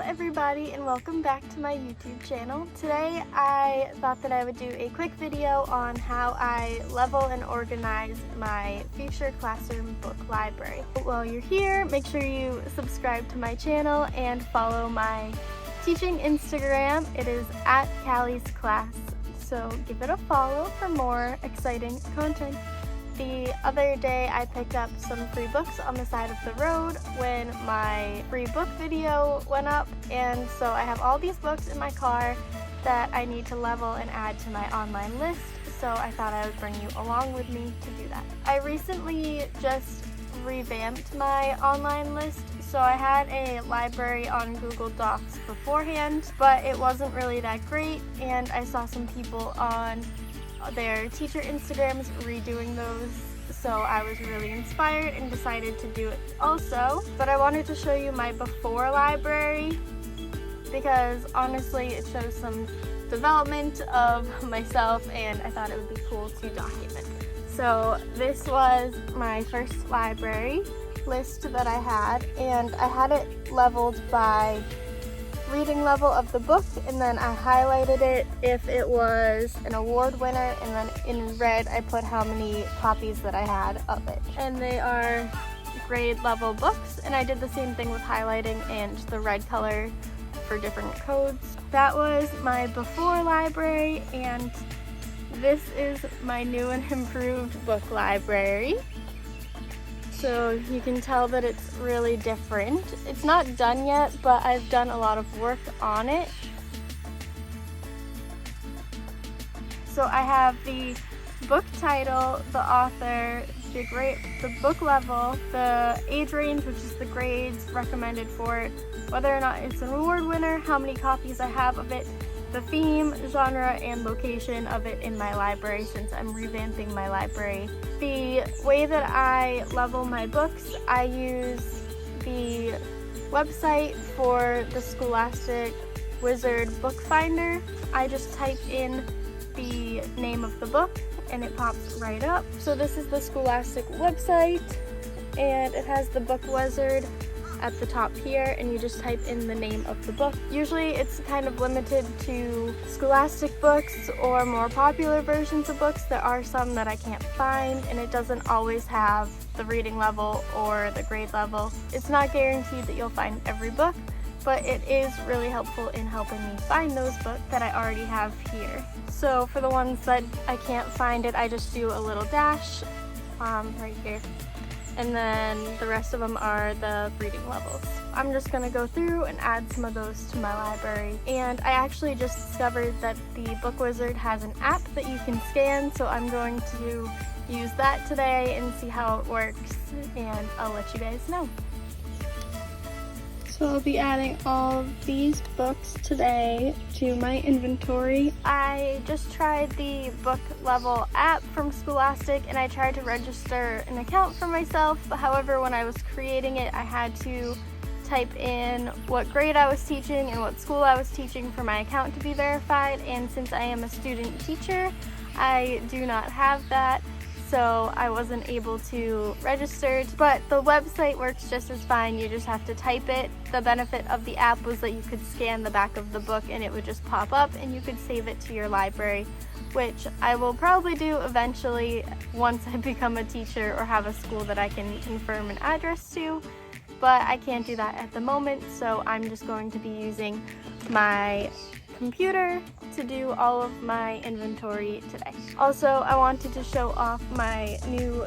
everybody, and welcome back to my YouTube channel. Today I thought that I would do a quick video on how I level and organize my future classroom book library. While you're here, make sure you subscribe to my channel and follow my teaching Instagram. It is at Callie's Class, so give it a follow for more exciting content. The other day I picked up some free books on the side of the road when my free book video went up, and so I have all these books in my car that I need to level and add to my online list, so I thought I would bring you along with me to do that. I recently just revamped my online list, so I had a library on Google Docs beforehand, but it wasn't really that great, and I saw some people on their teacher Instagrams redoing those, so I was really inspired and decided to do it also. But I wanted to show you my before library because honestly it shows some development of myself and I thought it would be cool to document. So this was my first library list that I had, and I had it leveled by reading level of the book, and then I highlighted it if it was an award winner, and then in red I put how many copies that I had of it. And they are grade level books, and I did the same thing with highlighting and the red color for different codes. That was my before library, and this is my new and improved book library. So you can tell that it's really different. It's not done yet, but I've done a lot of work on it. So I have the book title, the author, the book level, the age range, which is the grades recommended for it, whether or not it's an award winner, how many copies I have of it, the theme, genre, and location of it in my library since I'm revamping my library. The way that I level my books, I use the website for the Scholastic Wizard Book Finder. I just type in the name of the book and it pops right up. So this is the Scholastic website, and it has the Book Wizard at the top here, and you just type in the name of the book. Usually it's kind of limited to Scholastic books or more popular versions of books. There are some that I can't find, and it doesn't always have the reading level or the grade level. It's not guaranteed that you'll find every book, but it is really helpful in helping me find those books that I already have here. So for the ones that I can't find it, I just do a little dash right here. And then the rest of them are the reading levels. I'm just gonna go through and add some of those to my library. And I actually just discovered that the Book Wizard has an app that you can scan, so I'm going to use that today and see how it works, and I'll let you guys know. So I'll be adding all of these books today to my inventory. I just tried the book level app from Scholastic, and I tried to register an account for myself. However, when I was creating it, I had to type in what grade I was teaching and what school I was teaching for my account to be verified, and since I am a student teacher, I do not have that. So I wasn't able to register, but the website works just as fine. You just have to type it. The benefit of the app was that you could scan the back of the book and it would just pop up, and you could save it to your library, which I will probably do eventually once I become a teacher or have a school that I can confirm an address to, but I can't do that at the moment, so I'm just going to be using my computer to do all of my inventory today. Also, I wanted to show off my new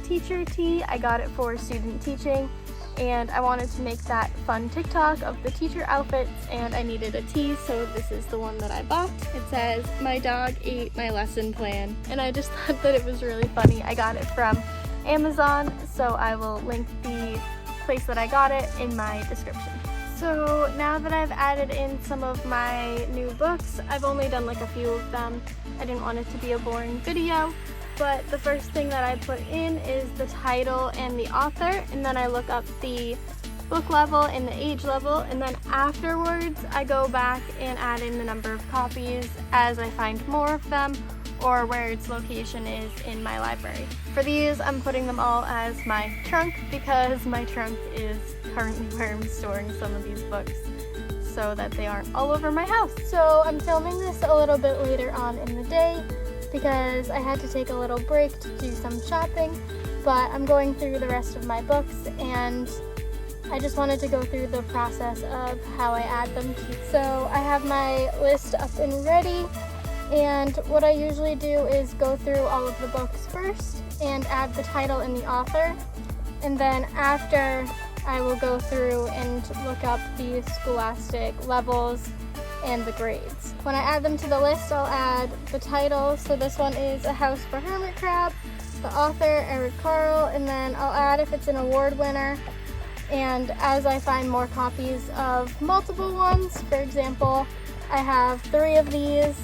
teacher tee. I got it for student teaching, and I wanted to make that fun TikTok of the teacher outfits, and I needed a tee, so this is the one that I bought. It says, "My dog ate my lesson plan," and I just thought that it was really funny. I got it from Amazon, so I will link the place that I got it in my description. So now that I've added in some of my new books, I've only done like a few of them. I didn't want it to be a boring video, but the first thing that I put in is the title and the author, and then I look up the book level and the age level, and then afterwards I go back and add in the number of copies as I find more of them or where its location is in my library. For these, I'm putting them all as my trunk because my trunk is currently where I'm storing some of these books. so that they aren't all over my house. So I'm filming this a little bit later on in the day because I had to take a little break to do some shopping, but I'm going through the rest of my books and I just wanted to go through the process of how I add them to. So I have my list up and ready, and what I usually do is go through all of the books first and add the title and the author, and then after I will go through and look up the scholastic levels and the grades. When I add them to the list, I'll add the title. So this one is A House for Hermit Crab, the author Eric Carle, and then I'll add if it's an award winner. And as I find more copies of multiple ones, for example, I have 3 of these,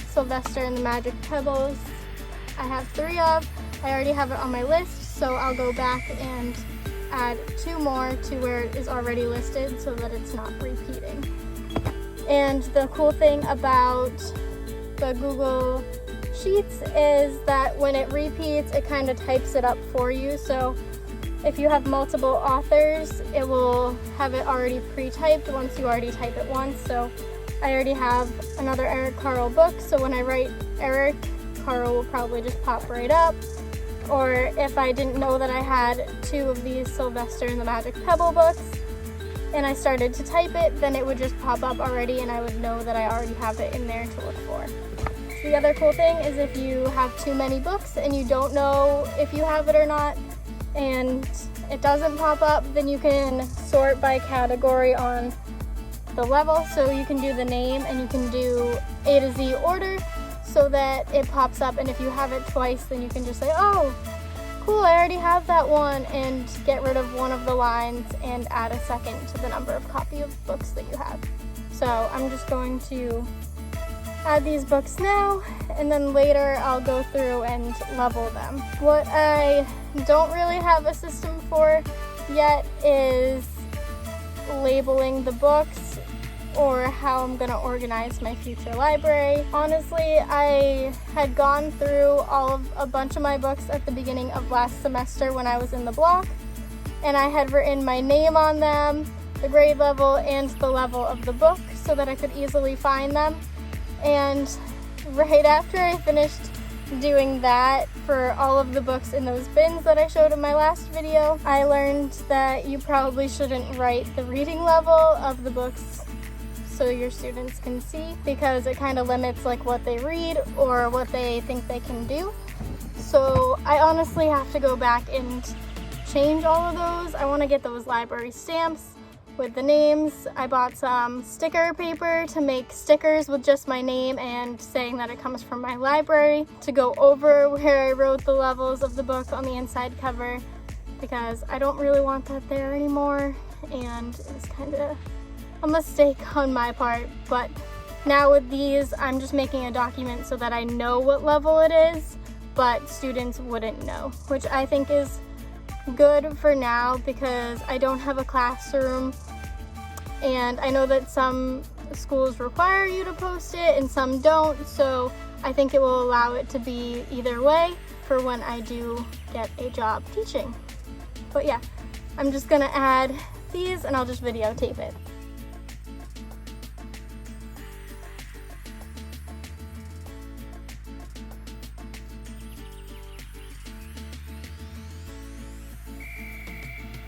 Sylvester and the Magic Pebbles, I have 3 of. I already have it on my list, so I'll go back and add 2 more to where it is already listed so that it's not repeating. And the cool thing about the Google Sheets is that when it repeats, it kind of types it up for you. So if you have multiple authors, it will have it already pre-typed once you already type it once. So I already have another Eric Carle book, so when I write Eric, Carle will probably just pop right up. Or if I didn't know that I had 2 of these Sylvester and the Magic Pebble books and I started to type it, then it would just pop up already and I would know that I already have it in there to look for. The other cool thing is if you have too many books and you don't know if you have it or not, and it doesn't pop up, then you can sort by category on the level. So you can do the name and you can do A to Z order so that it pops up, and if you have it twice, then you can just say, oh, cool, I already have that one, and get rid of one of the lines and add a second to the number of copy of books that you have. So I'm just going to add these books now, and then later I'll go through and level them. What I don't really have a system for yet is labeling the books or how I'm going to organize my future library. Honestly, I had gone through a bunch of my books at the beginning of last semester when I was in the block, and I had written my name on them, the grade level, and the level of the book so that I could easily find them. And right after I finished doing that for all of the books in those bins that I showed in my last video, I learned that you probably shouldn't write the reading level of the books so your students can see, because it kind of limits like what they read or what they think they can do. So I honestly have to go back and change all of those. I want to get those library stamps with the names. I bought some sticker paper to make stickers with just my name and saying that it comes from my library to go over where I wrote the levels of the book on the inside cover, because I don't really want that there anymore, and it was kind of a mistake on my part. But now with these, I'm just making a document so that I know what level it is, but students wouldn't know, which I think is good for now because I don't have a classroom, and I know that some schools require you to post it and some don't, so I think it will allow it to be either way for when I do get a job teaching. But yeah, I'm just gonna add these and I'll just videotape it.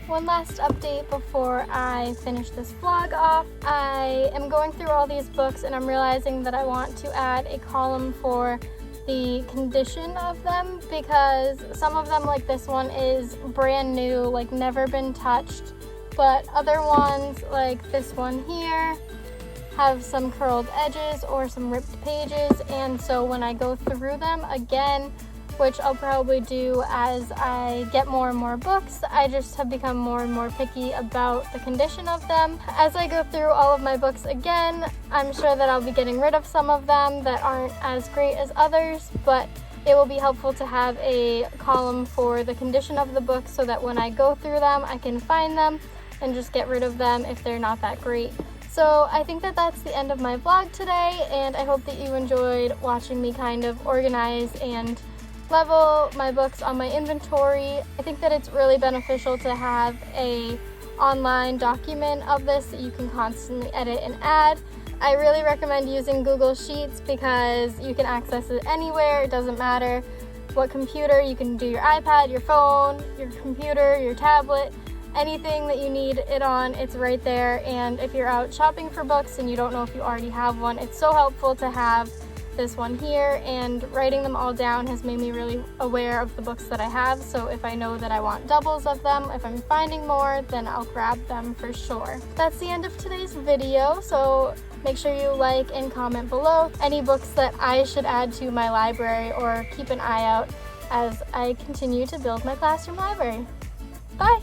One last update before I finish this vlog off. I am going through all these books and I'm realizing that I want to add a column for the condition of them, because some of them, like this one, is brand new, like never been touched, but other ones like this one here have some curled edges or some ripped pages, and so when I go through them again, which I'll probably do as I get more and more books, I just have become more and more picky about the condition of them. As I go through all of my books again, I'm sure that I'll be getting rid of some of them that aren't as great as others, but it will be helpful to have a column for the condition of the book so that when I go through them, I can find them and just get rid of them if they're not that great. So I think that that's the end of my vlog today, and I hope that you enjoyed watching me kind of organize and level my books on my inventory. I think that it's really beneficial to have a online document of this that you can constantly edit and add. I really recommend using Google Sheets because you can access it anywhere. It doesn't matter what computer. You can do your iPad, your phone, your computer, your tablet, anything that you need it on, it's right there. And if you're out shopping for books and you don't know if you already have one, it's so helpful to have this one here, and writing them all down has made me really aware of the books that I have. So if I know that I want doubles of them, if I'm finding more, then I'll grab them for sure. That's the end of today's video, so make sure you like and comment below any books that I should add to my library, or keep an eye out as I continue to build my classroom library. Bye!